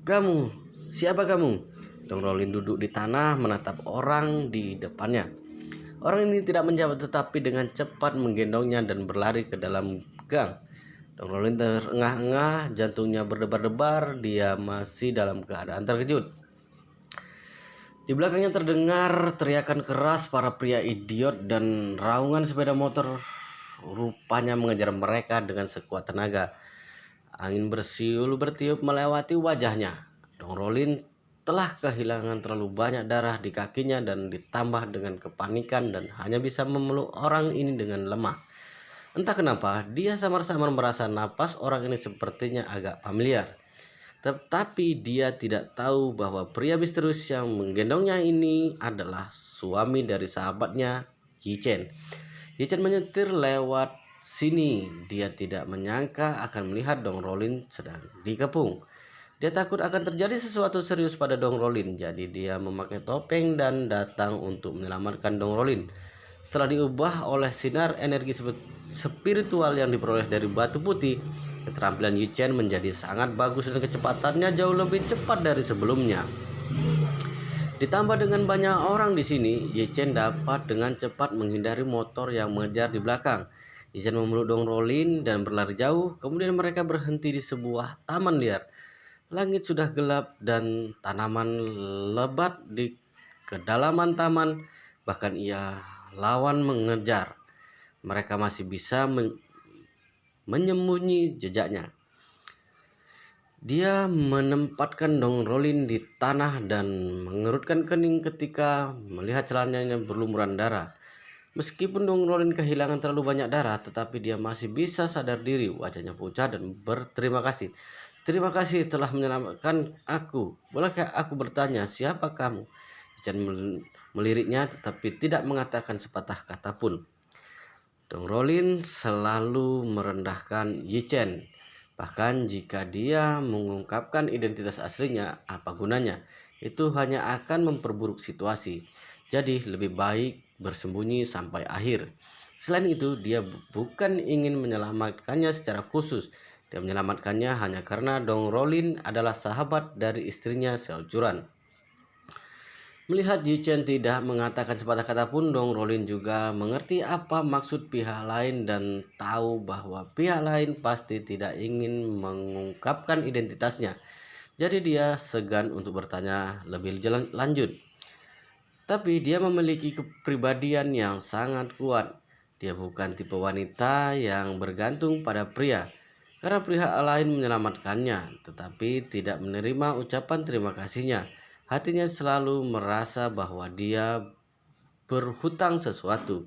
"Kamu, siapa kamu?" Dong Rolin duduk di tanah menatap orang di depannya. Orang ini tidak menjawab tetapi dengan cepat menggendongnya dan berlari ke dalam gang. Dong Rolin terengah-engah, jantungnya berdebar-debar, dia masih dalam keadaan terkejut. Di belakangnya terdengar teriakan keras para pria idiot dan raungan sepeda motor rupanya mengejar mereka dengan sekuat tenaga. Angin bersiul bertiup melewati wajahnya. Dong Rolin telah kehilangan terlalu banyak darah di kakinya dan ditambah dengan kepanikan dan hanya bisa memeluk orang ini dengan lemah. Entah kenapa, dia samar-samar merasa napas orang ini sepertinya agak familiar. Tetapi dia tidak tahu bahwa pria misterius yang menggendongnya ini adalah suami dari sahabatnya, Yi Chen. Yi Chen menyetir lewat sini. Dia tidak menyangka akan melihat Dong Rolin sedang dikepung. Dia takut akan terjadi sesuatu serius pada Dong Rolin, jadi dia memakai topeng dan datang untuk menyelamatkan Dong Rolin. Setelah diubah oleh sinar energi spiritual yang diperoleh dari batu putih, keterampilan Yi Chen menjadi sangat bagus dan kecepatannya jauh lebih cepat dari sebelumnya. Ditambah dengan banyak orang di sini, Yi Chen dapat dengan cepat menghindari motor yang mengejar di belakang. Yi Chen memeluk Dong Rolin dan berlari jauh, kemudian mereka berhenti di sebuah taman liar. Langit sudah gelap dan tanaman lebat di kedalaman taman, bahkan ia lawan mengejar. Mereka masih bisa menyembunyi jejaknya. Dia menempatkan Dong Rolin di tanah dan mengerutkan kening ketika melihat celananya berlumuran darah. Meskipun Dong Rolin kehilangan terlalu banyak darah, tetapi dia masih bisa sadar diri. Wajahnya pucat dan berterima kasih. Terima kasih telah menyelamatkan aku. Bolehkah aku bertanya siapa kamu? Chen meliriknya tetapi tidak mengatakan sepatah kata pun. Dong Rolin selalu merendahkan Yi Chen. Bahkan jika dia mengungkapkan identitas aslinya, apa gunanya? Itu hanya akan memperburuk situasi. Jadi lebih baik bersembunyi sampai akhir. Selain itu, dia bukan ingin menyelamatkannya secara khusus. Dia menyelamatkannya hanya karena Dong Rolin adalah sahabat dari istrinya Xiao Juran. Melihat Yi Chen tidak mengatakan sepatah kata pun, Dong Rolin juga mengerti apa maksud pihak lain dan tahu bahwa pihak lain pasti tidak ingin mengungkapkan identitasnya. Jadi dia segan untuk bertanya lebih lanjut. Tapi dia memiliki kepribadian yang sangat kuat. Dia bukan tipe wanita yang bergantung pada pria. Karena pihak lain menyelamatkannya, tetapi tidak menerima ucapan terima kasihnya. Hatinya selalu merasa bahwa dia berhutang sesuatu.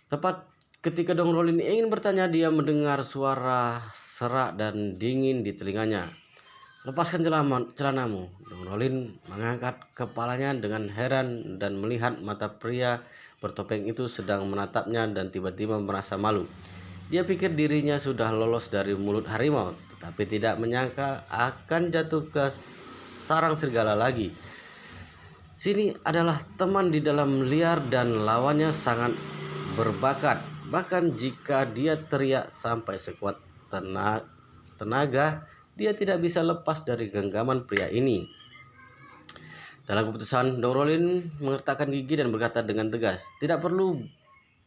Tepat ketika Dong Rolin ingin bertanya, dia mendengar suara serak dan dingin di telinganya. Lepaskan celanamu. Dong Rolin mengangkat kepalanya dengan heran dan melihat mata pria bertopeng itu sedang menatapnya dan tiba-tiba merasa malu. Dia pikir dirinya sudah lolos dari mulut harimau, tetapi tidak menyangka akan jatuh ke sarang serigala lagi. Sini adalah teman di dalam liar dan lawannya sangat berbakat. Bahkan jika dia teriak sampai sekuat tenaga, dia tidak bisa lepas dari genggaman pria ini. Dalam keputusan, Dong Rolin mengertakkan gigi dan berkata dengan tegas, "Tidak perlu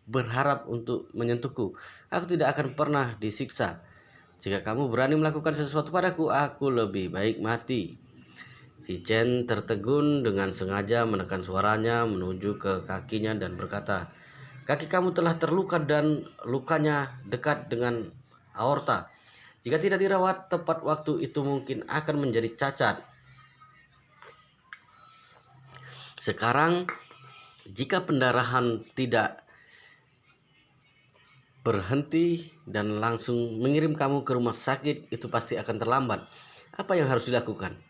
berharap untuk menyentuhku. Aku tidak akan pernah disiksa. Jika kamu berani melakukan sesuatu padaku, aku lebih baik mati." Si Chen tertegun dengan sengaja menekan suaranya menuju ke kakinya dan berkata, "Kaki kamu telah terluka dan lukanya dekat dengan aorta. Jika tidak dirawat tepat waktu itu mungkin akan menjadi cacat. Sekarang, jika pendarahan tidak berhenti dan langsung mengirim kamu ke rumah sakit, itu pasti akan terlambat. Apa yang harus dilakukan?"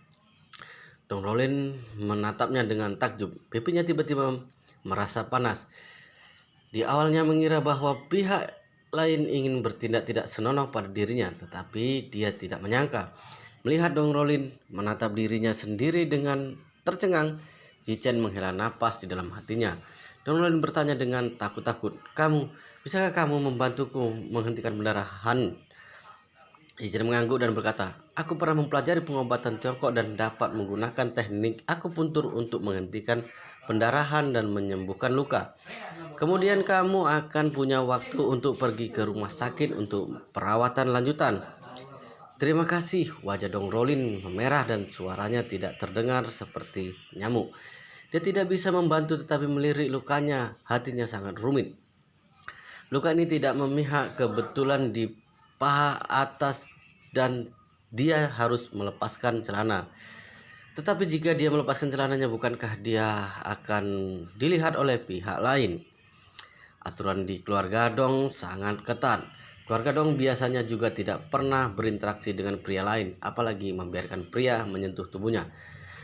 Dong Rolin menatapnya dengan takjub. Pipinya tiba-tiba merasa panas. Di awalnya mengira bahwa pihak lain ingin bertindak tidak senonoh pada dirinya, tetapi dia tidak menyangka. Melihat Dong Rolin menatap dirinya sendiri dengan tercengang, Yi Chen menghela napas di dalam hatinya. Dong Rolin bertanya dengan takut-takut, bisakah kamu membantuku menghentikan pendarahan?" Yi Chen mengangguk dan berkata, "Aku pernah mempelajari pengobatan Tiongkok dan dapat menggunakan teknik akupuntur untuk menghentikan pendarahan dan menyembuhkan luka. Kemudian kamu akan punya waktu untuk pergi ke rumah sakit untuk perawatan lanjutan." "Terima kasih." Wajah Dong Rolin memerah dan suaranya tidak terdengar seperti nyamuk. Dia tidak bisa membantu tetapi melirik lukanya, hatinya sangat rumit. Luka ini tidak memihak, kebetulan di paha atas dan dia harus melepaskan celana. Tetapi jika dia melepaskan celananya, bukankah dia akan dilihat oleh pihak lain? Aturan di keluarga Dong sangat ketat. Keluarga Dong biasanya juga tidak pernah berinteraksi dengan pria lain, apalagi membiarkan pria menyentuh tubuhnya.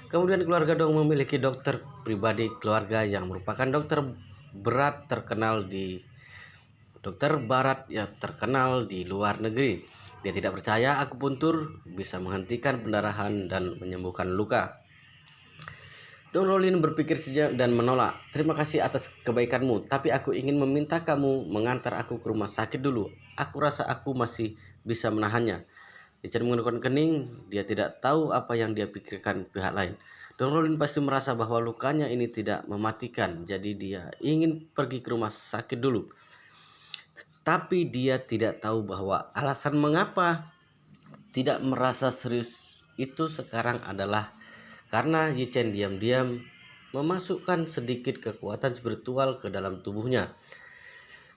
Kemudian keluarga Dong memiliki dokter pribadi keluarga yang merupakan dokter barat yang terkenal di luar negeri. Dia tidak percaya akupuntur bisa menghentikan pendarahan dan menyembuhkan luka. Don Rolin berpikir sejenak dan menolak. Terima kasih atas kebaikanmu, tapi aku ingin meminta kamu mengantar aku ke rumah sakit dulu. Aku rasa aku masih bisa menahannya. Richard mengerutkan kening, dia tidak tahu apa yang dia pikirkan pihak lain. Don Rolin pasti merasa bahwa lukanya ini tidak mematikan, jadi dia ingin pergi ke rumah sakit dulu. Tapi dia tidak tahu bahwa alasan mengapa tidak merasa serius itu sekarang adalah karena Yi Chen diam-diam memasukkan sedikit kekuatan spiritual ke dalam tubuhnya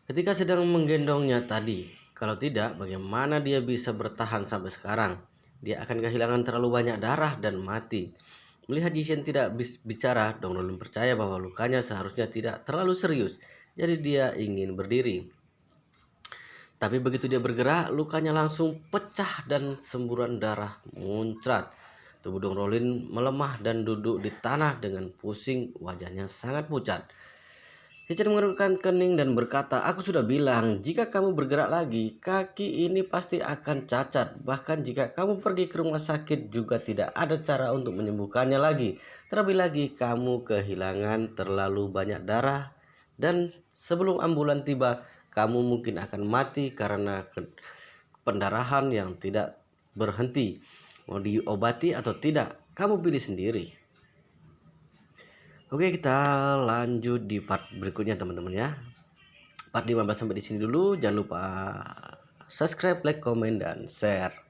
ketika sedang menggendongnya tadi. Kalau tidak, bagaimana dia bisa bertahan sampai sekarang? Dia akan kehilangan terlalu banyak darah dan mati. Melihat Yi Chen tidak bicara, Dong Rolin percaya bahwa lukanya seharusnya tidak terlalu serius. Jadi dia ingin berdiri. Tapi begitu dia bergerak, lukanya langsung pecah dan semburan darah muncrat. Tubuh Dong Rolin melemah dan duduk di tanah dengan pusing, wajahnya sangat pucat. Richard mengerutkan kening dan berkata, aku sudah bilang, jika kamu bergerak lagi, kaki ini pasti akan cacat. Bahkan jika kamu pergi ke rumah sakit juga tidak ada cara untuk menyembuhkannya lagi. Terlebih lagi kamu kehilangan terlalu banyak darah dan sebelum ambulan tiba, kamu mungkin akan mati karena pendarahan yang tidak berhenti. Mau diobati atau tidak, kamu pilih sendiri. Oke, kita lanjut di part berikutnya teman-teman ya. Part 15 sampai di sini dulu. Jangan lupa subscribe, like, komen, dan share.